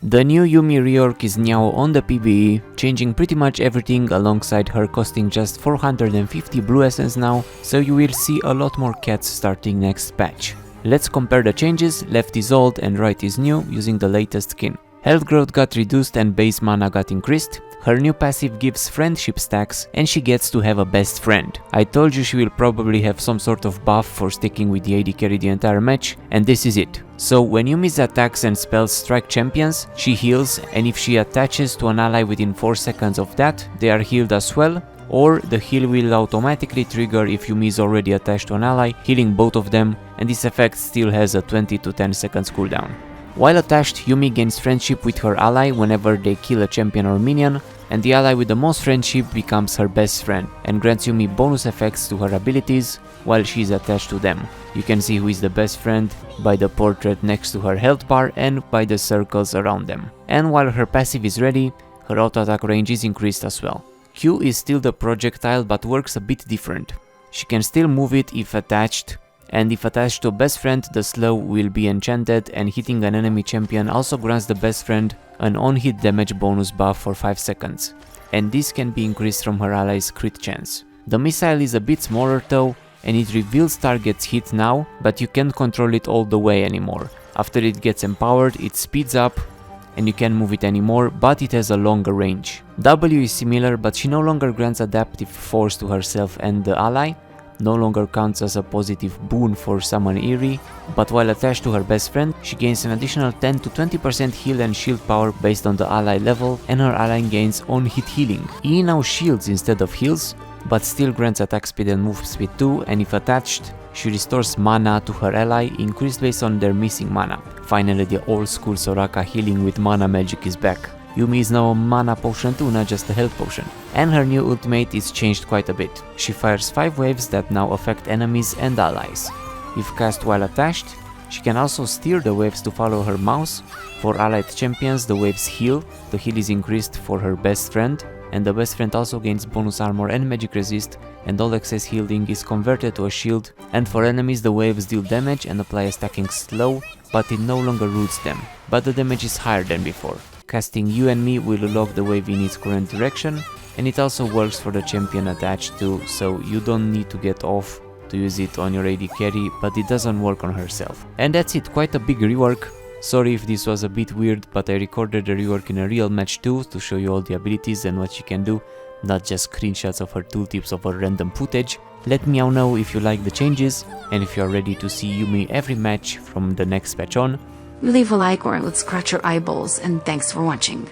The new YUUMI rework is now on the PvE, changing pretty much everything alongside her costing just 450 blue essence now, so you will see a lot more cats starting next patch. Let's compare the changes. Left is old and right is new, using the latest skin. Health growth got reduced and base mana got increased. Her new passive gives friendship stacks and she gets to have a best friend. I told you she will probably have some sort of buff for sticking with the AD carry the entire match, and this is it. So when Yuumi's attacks and spells strike champions, she heals, and if she attaches to an ally within 4 seconds of that, they are healed as well, or the heal will automatically trigger if Yuumi is already attached to an ally, healing both of them, and this effect still has a 20 to 10 seconds cooldown. While attached, Yuumi gains friendship with her ally whenever they kill a champion or minion, and the ally with the most friendship becomes her best friend and grants Yuumi bonus effects to her abilities while she is attached to them. You can see who is the best friend by the portrait next to her health bar and by the circles around them. And while her passive is ready, her auto attack range is increased as well. Q is still the projectile but works a bit different. She can still move it if attached, and if attached to a best friend, the slow will be enchanted, and hitting an enemy champion also grants the best friend an on-hit damage bonus buff for 5 seconds, and this can be increased from her ally's crit chance. The missile is a bit smaller though, and it reveals targets hit now, but you can't control it all the way anymore. After it gets empowered, it speeds up and you can't move it anymore, but it has a longer range. W is similar, but she no longer grants adaptive force to herself and the ally, no longer counts as a positive boon for Summon Eerie, but while attached to her best friend, she gains an additional 10 to 20% heal and shield power based on the ally level, and her ally gains on-hit healing. E now shields instead of heals, but still grants attack speed and move speed too, and if attached, she restores mana to her ally, increased based on their missing mana. Finally, the old school Soraka healing with mana magic is back. Yuumi is now a mana potion too, not just a health potion. And her new ultimate is changed quite a bit. She fires 5 waves that now affect enemies and allies. If cast while attached, she can also steer the waves to follow her mouse. For allied champions, the waves heal, the heal is increased for her best friend, and the best friend also gains bonus armor and magic resist, and all excess healing is converted to a shield, and for enemies the waves deal damage and apply a stacking slow, but it no longer roots them, but the damage is higher than before. Casting You and Me will lock the wave in its current direction, and it also works for the champion attached to, so you don't need to get off to use it on your AD carry, but it doesn't work on herself. And that's it, quite a big rework. Sorry if this was a bit weird, but I recorded the rework in a real match too, to show you all the abilities and what she can do, not just screenshots of her tooltips of her random footage. Let me know if you like the changes, and if you are ready to see Yuumi every match from the next patch on. Leave a like or let's scratch your eyeballs, and thanks for watching.